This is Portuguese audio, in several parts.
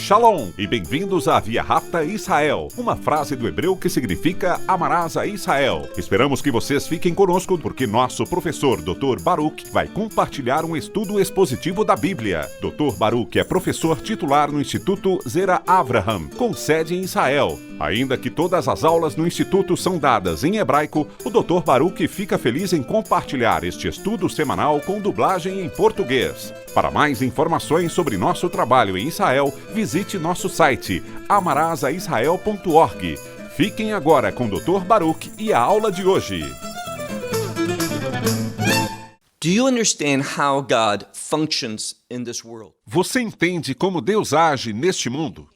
Shalom e bem-vindos à Via Rápida Israel, uma frase do hebreu que significa amarás a Israel. Esperamos que vocês fiquem conosco porque nosso professor Dr. Baruch vai compartilhar um estudo expositivo da Bíblia. Dr. Baruch é professor titular no Instituto Zera Avraham, com sede em Israel. Ainda que todas as aulas no Instituto são dadas em hebraico, o Dr. Baruch fica feliz em compartilhar este estudo semanal com dublagem em português. Para mais informações sobre nosso trabalho em Israel, visite nosso site amarasaisrael.org. Fiquem agora com o Dr. Baruch e a aula de hoje. Do you understand how God functions in this world? Você entende como Deus age neste mundo?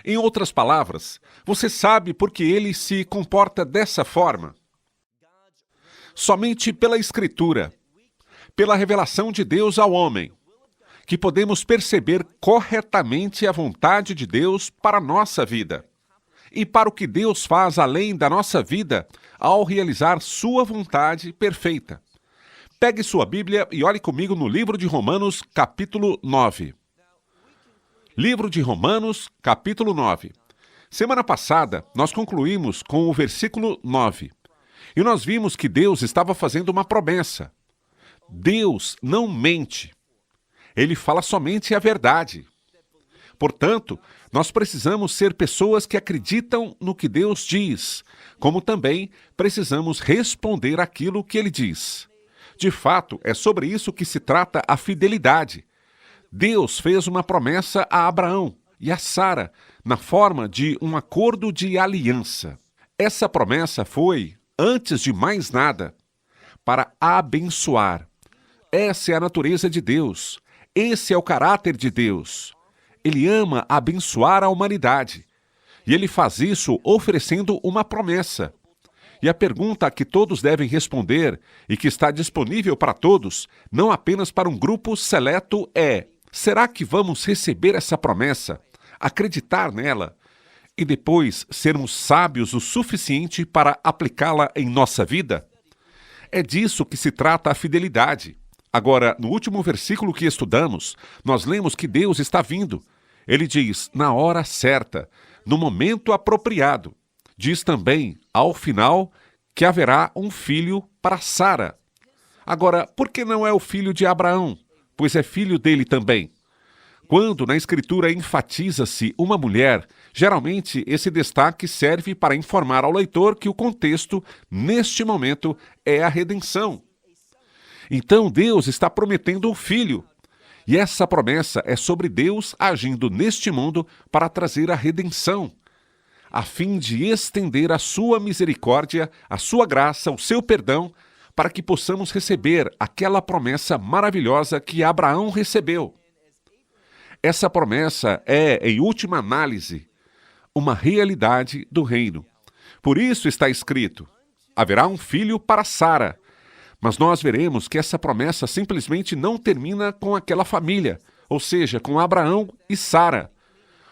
Em outras palavras, você sabe por que ele se comporta dessa forma? Somente pela Escritura, pela revelação de Deus ao homem, que podemos perceber corretamente a vontade de Deus para a nossa vida e para o que Deus faz além da nossa vida ao realizar sua vontade perfeita. Pegue sua Bíblia e olhe comigo no livro de Romanos, capítulo 9. Livro de Romanos, capítulo 9. Semana passada, nós concluímos com o versículo 9. E nós vimos que Deus estava fazendo uma promessa. Deus não mente. Ele fala somente a verdade. Portanto, nós precisamos ser pessoas que acreditam no que Deus diz, como também precisamos responder aquilo que Ele diz. De fato, é sobre isso que se trata a fidelidade. Deus fez uma promessa a Abraão e a Sara, na forma de um acordo de aliança. Essa promessa foi, antes de mais nada, para abençoar. Essa é a natureza de Deus. Esse é o caráter de Deus. Ele ama abençoar a humanidade. E ele faz isso oferecendo uma promessa. E a pergunta que todos devem responder, e que está disponível para todos, não apenas para um grupo seleto, é: será que vamos receber essa promessa, acreditar nela, e depois sermos sábios o suficiente para aplicá-la em nossa vida? É disso que se trata a fidelidade. Agora, no último versículo que estudamos, nós lemos que Deus está vindo. Ele diz, na hora certa, no momento apropriado. Diz também, ao final, que haverá um filho para Sara. Agora, por que não é o filho de Abraão? Pois é filho dele também. Quando na Escritura enfatiza-se uma mulher, geralmente esse destaque serve para informar ao leitor que o contexto, neste momento, é a redenção. Então Deus está prometendo um filho. E essa promessa é sobre Deus agindo neste mundo para trazer a redenção, a fim de estender a sua misericórdia, a sua graça, o seu perdão, para que possamos receber aquela promessa maravilhosa que Abraão recebeu. Essa promessa é, em última análise, uma realidade do reino. Por isso está escrito, haverá um filho para Sara. Mas nós veremos que essa promessa simplesmente não termina com aquela família, ou seja, com Abraão e Sara.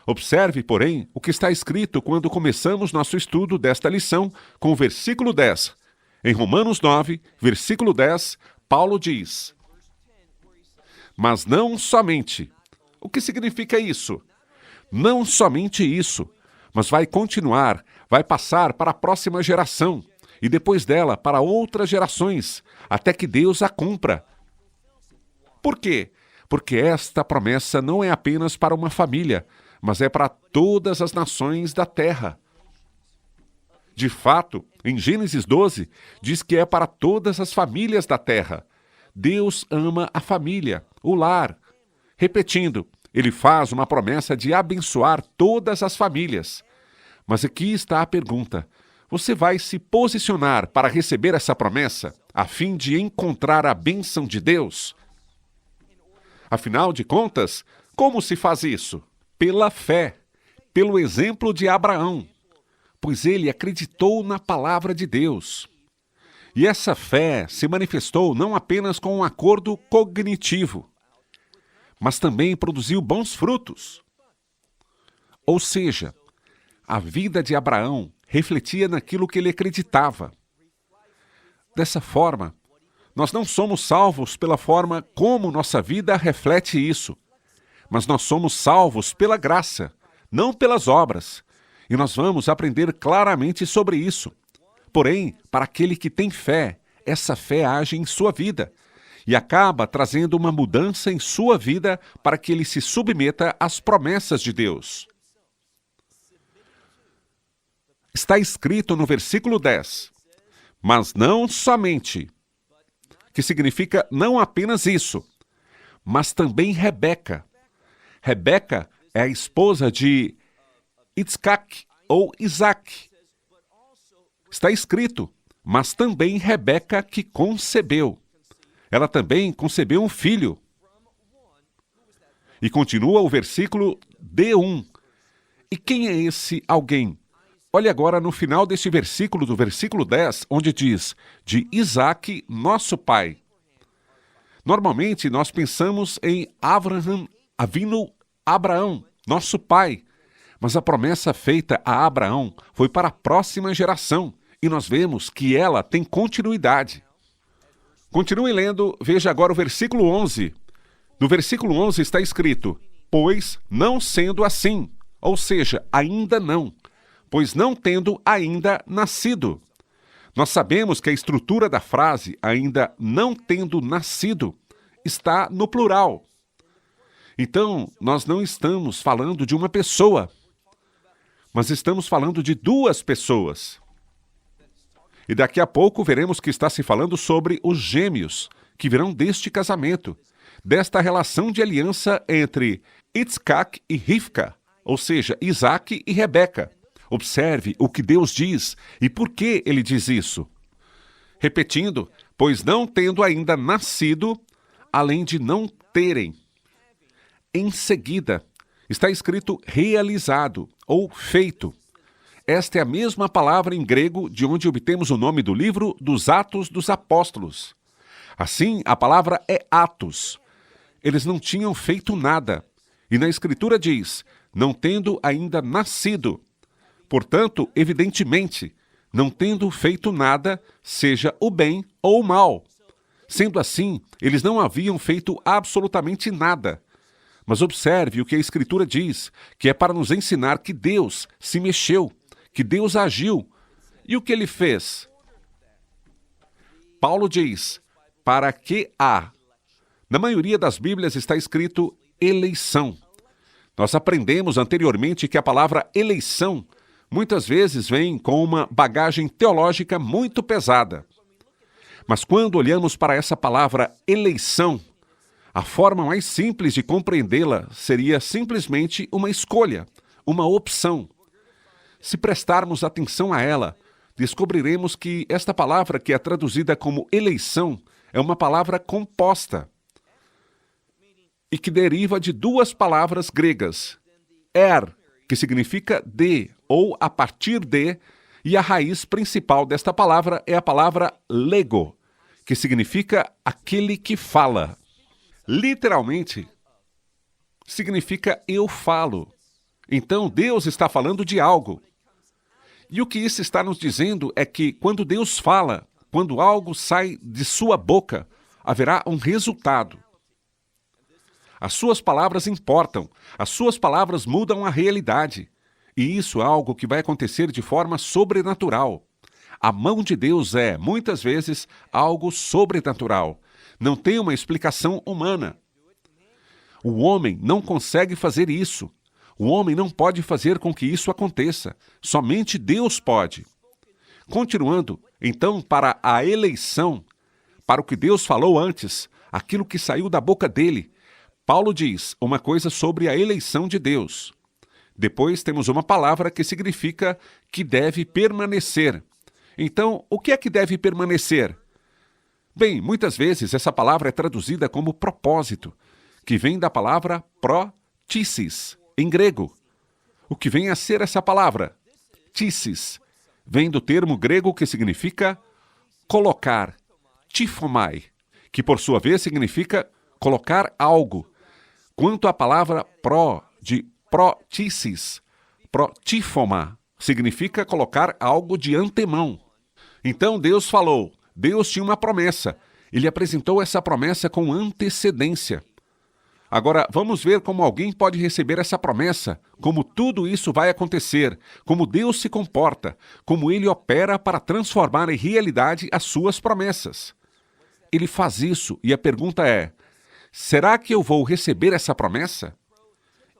Observe, porém, o que está escrito quando começamos nosso estudo desta lição com o versículo 10. Em Romanos 9, versículo 10, Paulo diz: mas não somente. O que significa isso? Não somente isso, mas vai continuar, vai passar para a próxima geração. E depois dela para outras gerações, até que Deus a cumpra. Por quê? Porque esta promessa não é apenas para uma família, mas é para todas as nações da terra. De fato, em Gênesis 12, diz que é para todas as famílias da terra. Deus ama a família, o lar. Repetindo, ele faz uma promessa de abençoar todas as famílias. Mas aqui está a pergunta: você vai se posicionar para receber essa promessa, a fim de encontrar a bênção de Deus? Afinal de contas, como se faz isso? Pela fé, pelo exemplo de Abraão, pois ele acreditou na palavra de Deus. E essa fé se manifestou não apenas com um acordo cognitivo, mas também produziu bons frutos. Ou seja, a vida de Abraão refletia naquilo que ele acreditava. Dessa forma, nós não somos salvos pela forma como nossa vida reflete isso, mas nós somos salvos pela graça, não pelas obras. E nós vamos aprender claramente sobre isso. Porém, para aquele que tem fé, essa fé age em sua vida e acaba trazendo uma mudança em sua vida para que ele se submeta às promessas de Deus. Está escrito no versículo 10, mas não somente, que significa não apenas isso, mas também Rebeca. Rebeca é a esposa de Isaac ou Isaac. Está escrito, mas também Rebeca que concebeu. Ela também concebeu um filho. E continua o versículo D1. E quem é esse alguém? Olhe agora no final deste versículo, do versículo 10, onde diz, de Isaac, nosso pai. Normalmente nós pensamos em Abraão, nosso pai. Mas a promessa feita a Abraão foi para a próxima geração. E nós vemos que ela tem continuidade. Continue lendo, veja agora o versículo 11. No versículo 11 está escrito, pois não sendo assim, ou seja, ainda não, pois não tendo ainda nascido. Nós sabemos que a estrutura da frase, ainda não tendo nascido, está no plural. Então, nós não estamos falando de uma pessoa, mas estamos falando de duas pessoas. E daqui a pouco veremos que está se falando sobre os gêmeos, que virão deste casamento, desta relação de aliança entre Isaac e Rivka, ou seja, Isaac e Rebeca. Observe o que Deus diz e por que ele diz isso. Repetindo, pois não tendo ainda nascido, além de não terem. Em seguida, está escrito realizado ou feito. Esta é a mesma palavra em grego de onde obtemos o nome do livro dos Atos dos Apóstolos. Assim, a palavra é atos. Eles não tinham feito nada. E na Escritura diz, não tendo ainda nascido. Portanto, evidentemente, não tendo feito nada, seja o bem ou o mal. Sendo assim, eles não haviam feito absolutamente nada. Mas observe o que a Escritura diz, que é para nos ensinar que Deus se mexeu, que Deus agiu. E o que ele fez? Paulo diz, para que há. Na maioria das Bíblias está escrito eleição. Nós aprendemos anteriormente que a palavra eleição muitas vezes vem com uma bagagem teológica muito pesada. Mas quando olhamos para essa palavra eleição, a forma mais simples de compreendê-la seria simplesmente uma escolha, uma opção. Se prestarmos atenção a ela, descobriremos que esta palavra que é traduzida como eleição é uma palavra composta e que deriva de duas palavras gregas, que significa de ou a partir de, e a raiz principal desta palavra é a palavra lego, que significa aquele que fala. Literalmente, significa eu falo. Então, Deus está falando de algo. E o que isso está nos dizendo é que quando Deus fala, quando algo sai de sua boca, haverá um resultado. As suas palavras importam, as suas palavras mudam a realidade. E isso é algo que vai acontecer de forma sobrenatural. A mão de Deus é, muitas vezes, algo sobrenatural. Não tem uma explicação humana. O homem não consegue fazer isso. O homem não pode fazer com que isso aconteça. Somente Deus pode. Continuando, então, para a eleição, para o que Deus falou antes, aquilo que saiu da boca dele, Paulo diz uma coisa sobre a eleição de Deus. Depois temos uma palavra que significa que deve permanecer. Então, o que é que deve permanecer? Bem, muitas vezes essa palavra é traduzida como propósito, que vem da palavra protisis, em grego. O que vem a ser essa palavra? Tisis. Vem do termo grego que significa colocar, tifomai, que por sua vez significa colocar algo. Quanto à palavra de protisis, protífoma, significa colocar algo de antemão. Então Deus falou, Deus tinha uma promessa. Ele apresentou essa promessa com antecedência. Agora, vamos ver como alguém pode receber essa promessa, como tudo isso vai acontecer, como Deus se comporta, como Ele opera para transformar em realidade as suas promessas. Ele faz isso e a pergunta é: será que eu vou receber essa promessa?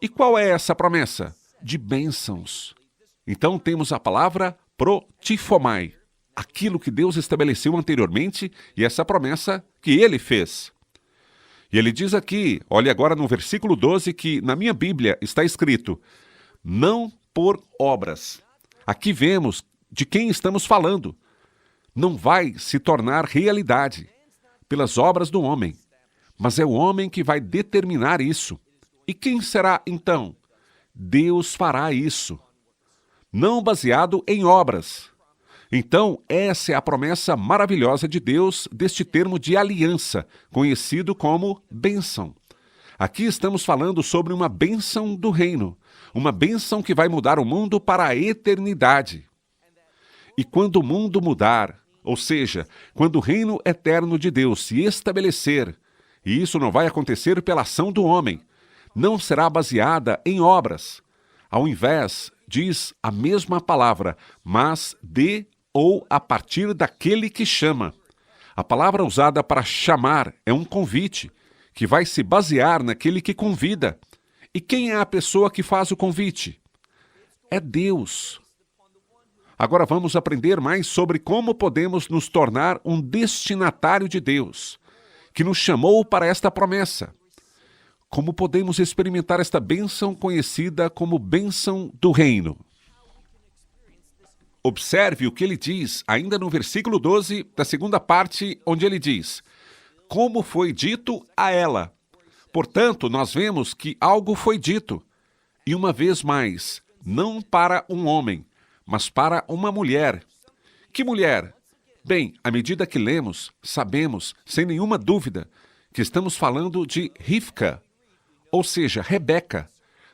E qual é essa promessa? De bênçãos. Então temos a palavra protifomai, aquilo que Deus estabeleceu anteriormente e essa promessa que Ele fez. E ele diz aqui, olhe agora no versículo 12, que na minha Bíblia está escrito, não por obras. Aqui vemos de quem estamos falando. Não vai se tornar realidade pelas obras do homem, mas é o homem que vai determinar isso. E quem será então? Deus fará isso, não baseado em obras. Então, essa é a promessa maravilhosa de Deus deste termo de aliança, conhecido como bênção. Aqui estamos falando sobre uma bênção do reino, uma bênção que vai mudar o mundo para a eternidade. E quando o mundo mudar, ou seja, quando o reino eterno de Deus se estabelecer, e isso não vai acontecer pela ação do homem, não será baseada em obras. Ao invés, diz a mesma palavra, mas de ou a partir daquele que chama. A palavra usada para chamar é um convite, que vai se basear naquele que convida. E quem é a pessoa que faz o convite? É Deus. Agora vamos aprender mais sobre como podemos nos tornar um destinatário de Deus, que nos chamou para esta promessa. Como podemos experimentar esta bênção conhecida como bênção do reino? Observe o que ele diz, ainda no versículo 12, da segunda parte, onde ele diz, como foi dito a ela. Portanto, nós vemos que algo foi dito. E uma vez mais, não para um homem, mas para uma mulher. Que mulher? Bem, à medida que lemos, sabemos, sem nenhuma dúvida, que estamos falando de Rivca, ou seja, Rebeca.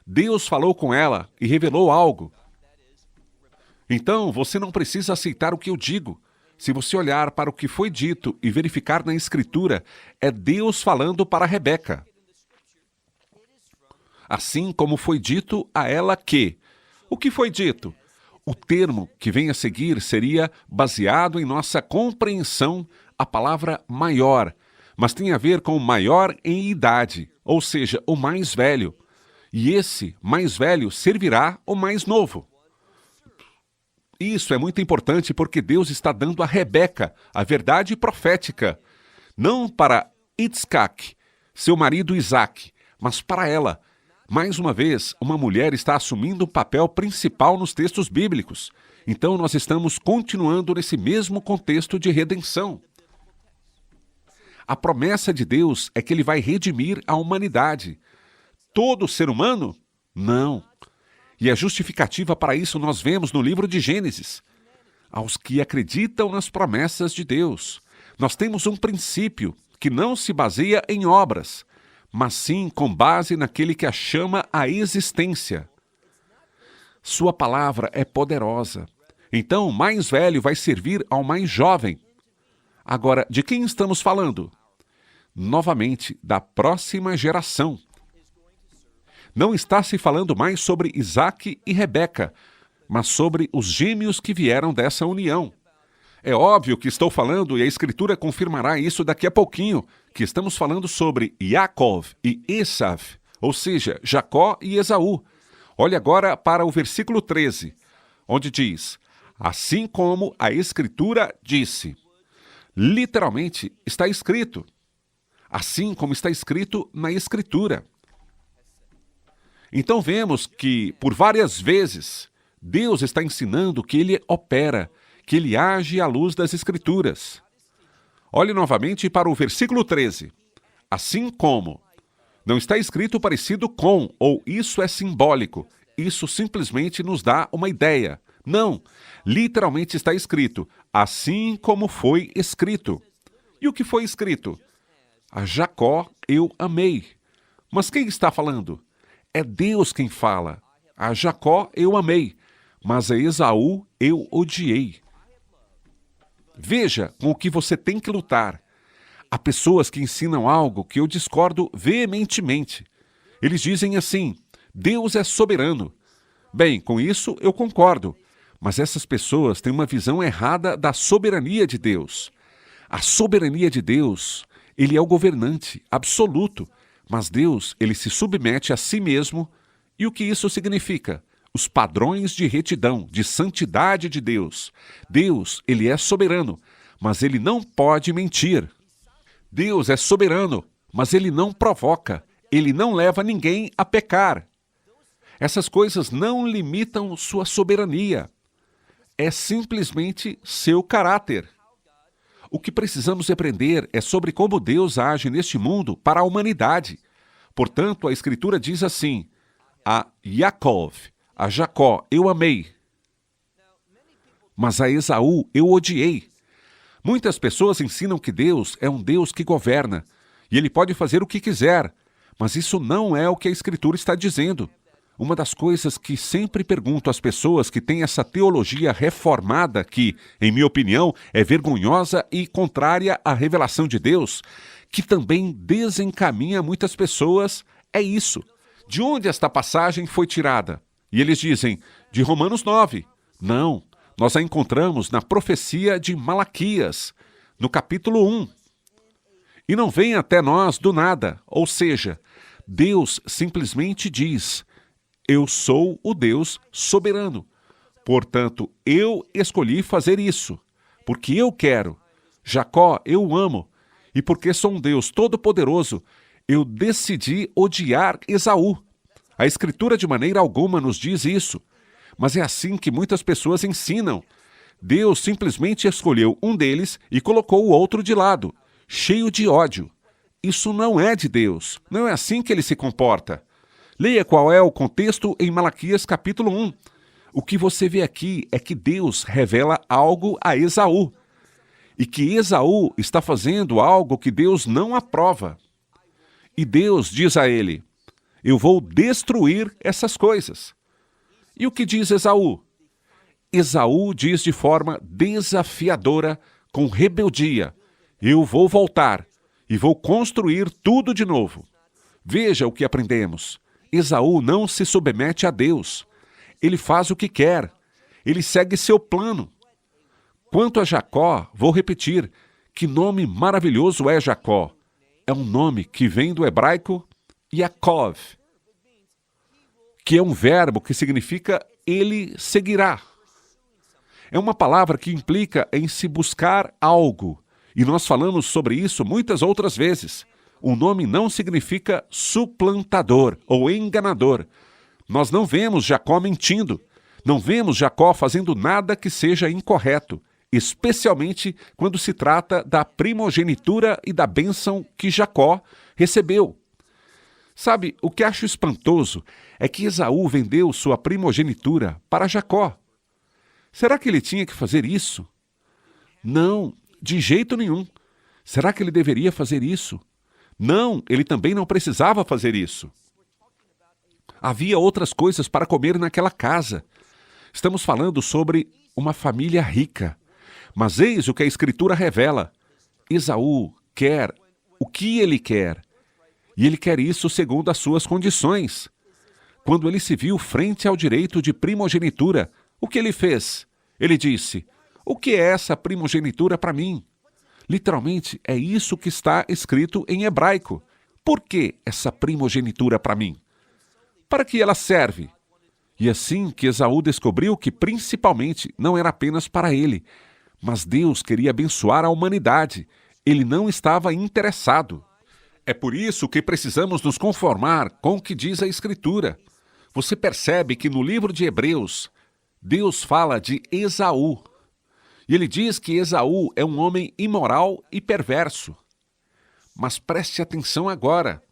Deus falou com ela e revelou algo. Então, você não precisa aceitar o que eu digo. Se você olhar para o que foi dito e verificar na Escritura, é Deus falando para Rebeca. Assim como foi dito a ela que... O que foi dito? O termo que vem a seguir seria baseado em nossa compreensão, a palavra maior, mas tem a ver com maior em idade, ou seja, o mais velho. E esse mais velho servirá o mais novo. Isso é muito importante porque Deus está dando a Rebeca a verdade profética, não para Itzkak, seu marido Isaac, mas para ela. Mais uma vez, uma mulher está assumindo o papel principal nos textos bíblicos. Então nós estamos continuando nesse mesmo contexto de redenção. A promessa de Deus é que Ele vai redimir a humanidade. Todo ser humano? Não. E a justificativa para isso nós vemos no livro de Gênesis. Aos que acreditam nas promessas de Deus. Nós temos um princípio que não se baseia em obras, mas sim com base naquele que a chama à existência. Sua palavra é poderosa. Então, o mais velho vai servir ao mais jovem. Agora, de quem estamos falando? Novamente, da próxima geração. Não está se falando mais sobre Isaac e Rebeca, mas sobre os gêmeos que vieram dessa união. É óbvio que estou falando, e a Escritura confirmará isso daqui a pouquinho, que estamos falando sobre Yaakov e Esav, ou seja, Jacó e Esaú. Olhe agora para o versículo 13, onde diz, assim como a Escritura disse. Literalmente, está escrito. Assim como está escrito na Escritura. Então vemos que, por várias vezes, Deus está ensinando que Ele opera, que Ele age à luz das Escrituras. Olhe novamente para o versículo 13. Assim como. Não está escrito parecido com, ou isso é simbólico. Isso simplesmente nos dá uma ideia. Não, literalmente está escrito, assim como foi escrito. E o que foi escrito? A Jacó eu amei. Mas quem está falando? É Deus quem fala. A Jacó eu amei, mas a Esaú eu odiei. Veja com o que você tem que lutar. Há pessoas que ensinam algo que eu discordo veementemente. Eles dizem assim: Deus é soberano. Bem, com isso eu concordo, mas essas pessoas têm uma visão errada da soberania de Deus. A soberania de Deus, ele é o governante absoluto, mas Deus, ele se submete a si mesmo. E o que isso significa? Os padrões de retidão, de santidade de Deus. Deus, ele é soberano, mas ele não pode mentir. Deus é soberano, mas ele não provoca. Ele não leva ninguém a pecar. Essas coisas não limitam sua soberania. É simplesmente seu caráter. O que precisamos aprender é sobre como Deus age neste mundo para a humanidade. Portanto, a Escritura diz assim: a Yaakov, a Jacó, eu amei, mas a Esaú eu odiei. Muitas pessoas ensinam que Deus é um Deus que governa, e ele pode fazer o que quiser, mas isso não é o que a Escritura está dizendo. Uma das coisas que sempre pergunto às pessoas que têm essa teologia reformada, que, em minha opinião, é vergonhosa e contrária à revelação de Deus, que também desencaminha muitas pessoas, é isso. De onde esta passagem foi tirada? E eles dizem, de Romanos 9. Não, nós a encontramos na profecia de Malaquias, no capítulo 1. E não vem até nós do nada, ou seja, Deus simplesmente diz: eu sou o Deus soberano. Portanto, eu escolhi fazer isso, porque eu quero. Jacó, eu amo. E porque sou um Deus todo-poderoso, eu decidi odiar Esaú. A Escritura de maneira alguma nos diz isso, mas é assim que muitas pessoas ensinam. Deus simplesmente escolheu um deles e colocou o outro de lado, cheio de ódio. Isso não é de Deus, não é assim que ele se comporta. Leia qual é o contexto em Malaquias capítulo 1. O que você vê aqui é que Deus revela algo a Esaú, e que Esaú está fazendo algo que Deus não aprova. E Deus diz a ele: eu vou destruir essas coisas. E o que diz Esaú? Esaú diz de forma desafiadora, com rebeldia: eu vou voltar e vou construir tudo de novo. Veja o que aprendemos. Esaú não se submete a Deus. Ele faz o que quer. Ele segue seu plano. Quanto a Jacó, vou repetir, que nome maravilhoso é Jacó. É um nome que vem do hebraico Yaakov, que é um verbo que significa ele seguirá. É uma palavra que implica em se buscar algo, e nós falamos sobre isso muitas outras vezes. O nome não significa suplantador ou enganador. Nós não vemos Jacó mentindo, não vemos Jacó fazendo nada que seja incorreto, especialmente quando se trata da primogenitura e da bênção que Jacó recebeu. Sabe, o que acho espantoso é que Esaú vendeu sua primogenitura para Jacó. Será que ele tinha que fazer isso? Não, de jeito nenhum. Será que ele deveria fazer isso? Não, ele também não precisava fazer isso. Havia outras coisas para comer naquela casa. Estamos falando sobre uma família rica. Mas eis o que a Escritura revela. Esaú quer o que ele quer. E ele quer isso segundo as suas condições. Quando ele se viu frente ao direito de primogenitura, o que ele fez? Ele disse: o que é essa primogenitura para mim? Literalmente, é isso que está escrito em hebraico. Por que essa primogenitura para mim? Para que ela serve? E assim que Esaú descobriu que principalmente não era apenas para ele, mas Deus queria abençoar a humanidade. Ele não estava interessado. É por isso que precisamos nos conformar com o que diz a Escritura. Você percebe que no livro de Hebreus, Deus fala de Esaú. E ele diz que Esaú é um homem imoral e perverso. Mas preste atenção agora.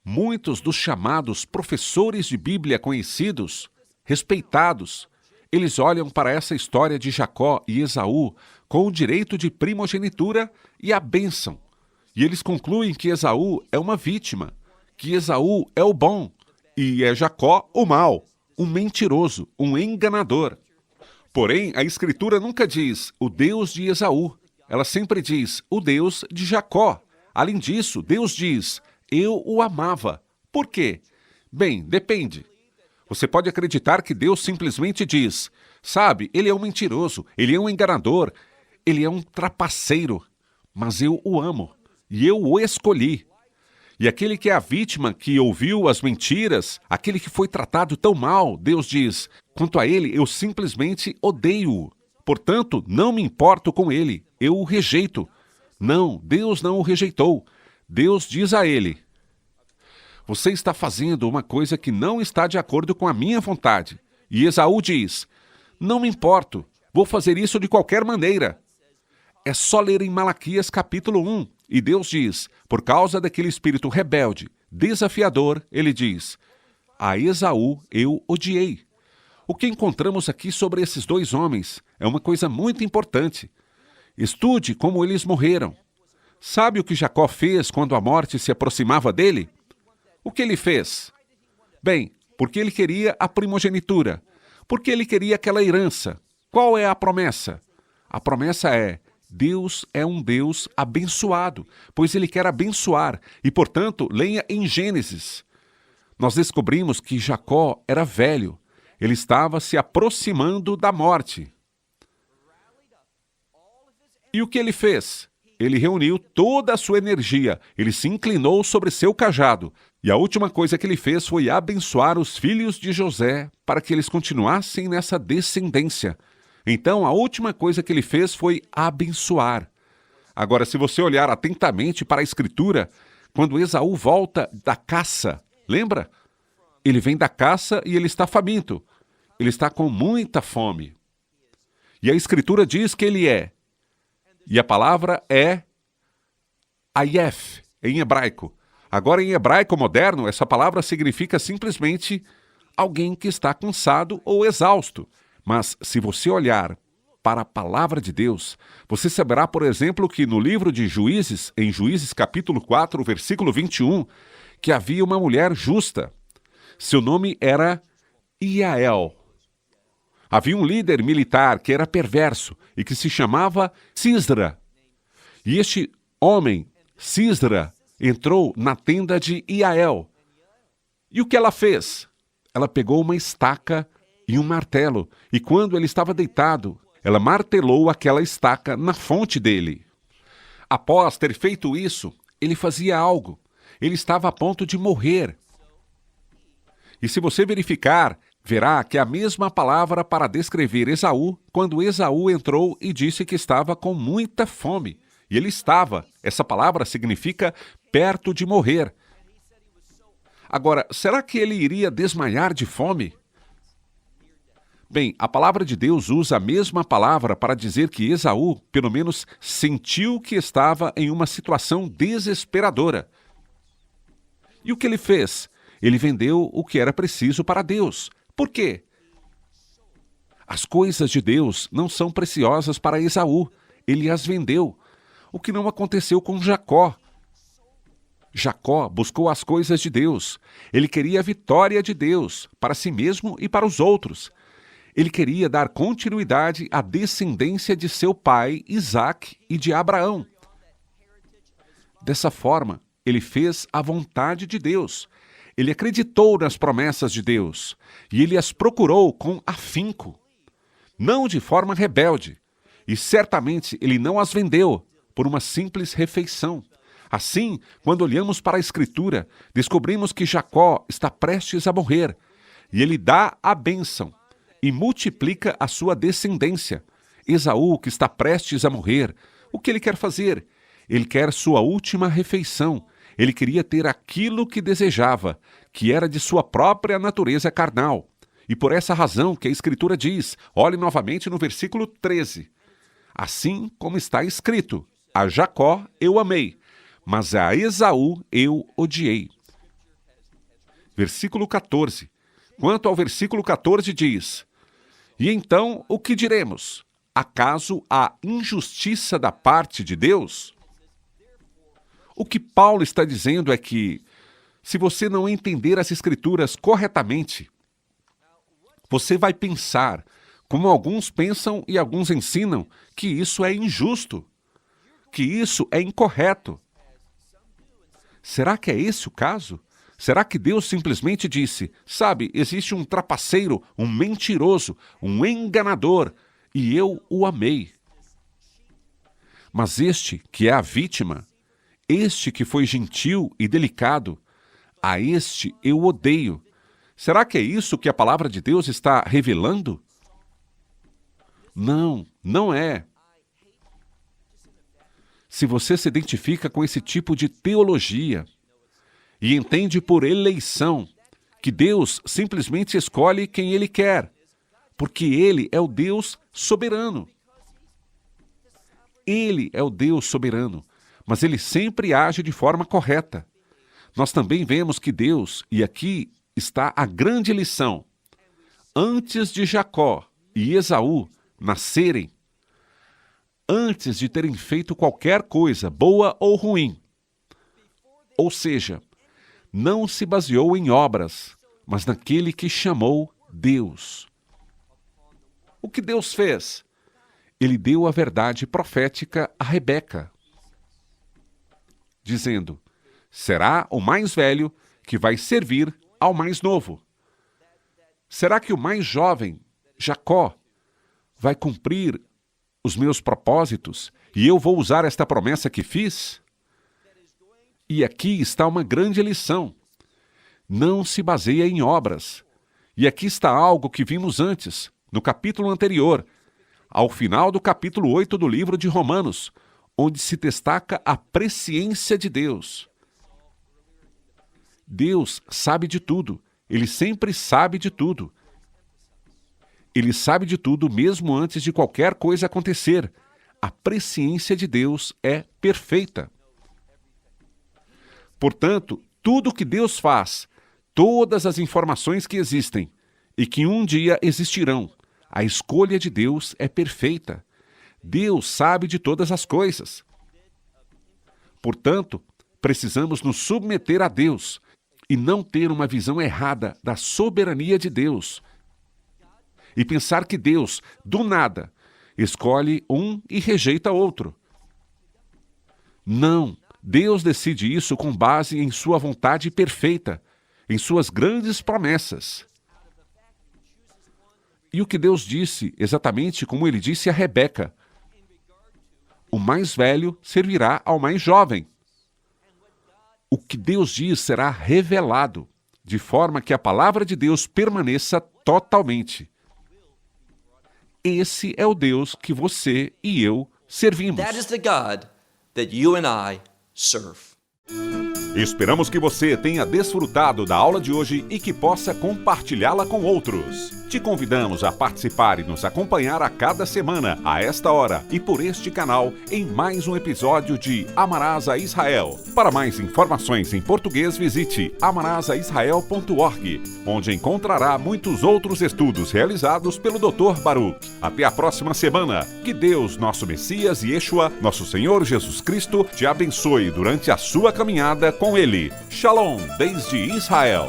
Muitos dos chamados professores de Bíblia conhecidos, respeitados, eles olham para essa história de Jacó e Esaú com o direito de primogenitura e a bênção. E eles concluem que Esaú é uma vítima, que Esaú é o bom e é Jacó o mau, um mentiroso, um enganador. Porém, a Escritura nunca diz o Deus de Esaú. ela sempre diz, o Deus de Jacó. Além disso, Deus diz, eu o amava. Por quê? Bem, depende. Você pode acreditar que Deus simplesmente diz, sabe, ele é um mentiroso, ele é um enganador, ele é um trapaceiro, mas eu o amo e eu o escolhi. E aquele que é a vítima, que ouviu as mentiras, aquele que foi tratado tão mal, Deus diz, quanto a ele, eu simplesmente odeio-o. Portanto, não me importo com ele, eu o rejeito. Não, Deus não o rejeitou. Deus diz a ele, você está fazendo uma coisa que não está de acordo com a minha vontade. E Esaú diz, não me importo, vou fazer isso de qualquer maneira. É só ler em Malaquias capítulo 1. E Deus diz, por causa daquele espírito rebelde, desafiador, ele diz, a Esaú eu odiei. O que encontramos aqui sobre esses dois homens é uma coisa muito importante. Estude como eles morreram. Sabe o que Jacó fez quando a morte se aproximava dele? O que ele fez? Bem, porque ele queria a primogenitura. Porque ele queria aquela herança. Qual é a promessa? A promessa é, Deus é um Deus abençoado, pois ele quer abençoar. E, portanto, leia em Gênesis. Nós descobrimos que Jacó era velho. Ele estava se aproximando da morte. E o que ele fez? Ele reuniu toda a sua energia, ele se inclinou sobre seu cajado, e a última coisa que ele fez foi abençoar os filhos de José para que eles continuassem nessa descendência. Então, a última coisa que ele fez foi abençoar. Agora, se você olhar atentamente para a Escritura, quando Esaú volta da caça, lembra? Ele vem da caça e ele está faminto. Ele está com muita fome. E a Escritura diz que ele é. E a palavra é ayef, em hebraico. Agora, em hebraico moderno, essa palavra significa simplesmente alguém que está cansado ou exausto. Mas, se você olhar para a palavra de Deus, você saberá, por exemplo, que no livro de Juízes, em Juízes capítulo 4, versículo 21, que havia uma mulher justa. Seu nome era Iael. Havia um líder militar que era perverso e que se chamava Cisra. E este homem, Cisra, entrou na tenda de Iael. E o que ela fez? Ela pegou uma estaca e um martelo, e quando ele estava deitado, ela martelou aquela estaca na fonte dele. Após ter feito isso, ele fazia algo. Ele estava a ponto de morrer. E se você verificar, verá que é a mesma palavra para descrever Esaú, quando Esaú entrou e disse que estava com muita fome. E ele estava. Essa palavra significa perto de morrer. Agora, será que ele iria desmaiar de fome? Bem, a palavra de Deus usa a mesma palavra para dizer que Esaú, pelo menos, sentiu que estava em uma situação desesperadora. E o que ele fez? Ele vendeu o que era preciso para Deus. Por quê? As coisas de Deus não são preciosas para Esaú. Ele as vendeu. O que não aconteceu com Jacó. Jacó buscou as coisas de Deus. Ele queria a vitória de Deus para si mesmo e para os outros. Ele queria dar continuidade à descendência de seu pai, Isaque, e de Abraão. Dessa forma, ele fez a vontade de Deus. Ele acreditou nas promessas de Deus e ele as procurou com afinco, não de forma rebelde. E certamente ele não as vendeu por uma simples refeição. Assim, quando olhamos para a Escritura, descobrimos que Jacó está prestes a morrer e ele dá a bênção e multiplica a sua descendência. Esaú, que está prestes a morrer, o que ele quer fazer? Ele quer sua última refeição. Ele queria ter aquilo que desejava, que era de sua própria natureza carnal. E por essa razão que a Escritura diz, olhe novamente no versículo 13. Assim como está escrito, a Jacó eu amei, mas a Esaú eu odiei. Versículo 14. Quanto ao versículo 14 diz, e então o que diremos? Acaso há injustiça da parte de Deus? O que Paulo está dizendo é que, se você não entender as Escrituras corretamente, você vai pensar, como alguns pensam e alguns ensinam, que isso é injusto. que isso é incorreto. Será que é esse o caso? Será que Deus simplesmente disse, sabe, existe um trapaceiro, um mentiroso, um enganador, e eu o amei. Mas este que é a vítima, este que foi gentil e delicado, a este eu odeio. Será que é isso que a palavra de Deus está revelando? Não, não é. Se você se identifica com esse tipo de teologia e entende por eleição que Deus simplesmente escolhe quem Ele quer, porque Ele é o Deus soberano. Ele é o Deus soberano, mas Ele sempre age de forma correta. Nós também vemos que Deus, e aqui está a grande lição, antes de Jacó e Esaú nascerem, antes de terem feito qualquer coisa, boa ou ruim, ou seja, não se baseou em obras, mas naquele que chamou Deus. O que Deus fez? Ele deu a verdade profética a Rebeca, dizendo, será o mais velho que vai servir ao mais novo. Será que o mais jovem, Jacó, vai cumprir os meus propósitos e eu vou usar esta promessa que fiz? E aqui está uma grande lição. Não se baseia em obras. E aqui está algo que vimos antes, no capítulo anterior, ao final do capítulo 8 do livro de Romanos, onde se destaca a presciência de Deus. Deus sabe de tudo. Ele sempre sabe de tudo. Ele sabe de tudo mesmo antes de qualquer coisa acontecer. A presciência de Deus é perfeita. Portanto, tudo o que Deus faz, todas as informações que existem e que um dia existirão, a escolha de Deus é perfeita. Deus sabe de todas as coisas. Portanto, precisamos nos submeter a Deus e não ter uma visão errada da soberania de Deus. E pensar que Deus, do nada, escolhe um e rejeita outro. Não, Deus decide isso com base em sua vontade perfeita, em suas grandes promessas. E o que Deus disse, exatamente como Ele disse a Rebeca, o mais velho servirá ao mais jovem. O que Deus diz será revelado, de forma que a palavra de Deus permaneça totalmente. Esse é o Deus que você e eu servimos. That is the God that you and I serve. Esperamos que você tenha desfrutado da aula de hoje e que possa compartilhá-la com outros. Te convidamos a participar e nos acompanhar a cada semana, a esta hora e por este canal, em mais um episódio de Amarás a Israel. Para mais informações em português, visite amarasaisrael.org, onde encontrará muitos outros estudos realizados pelo Dr. Baruch. Até a próxima semana. Que Deus, nosso Messias e Yeshua, nosso Senhor Jesus Cristo, te abençoe durante a sua caminhada com Ele. Shalom, desde Israel.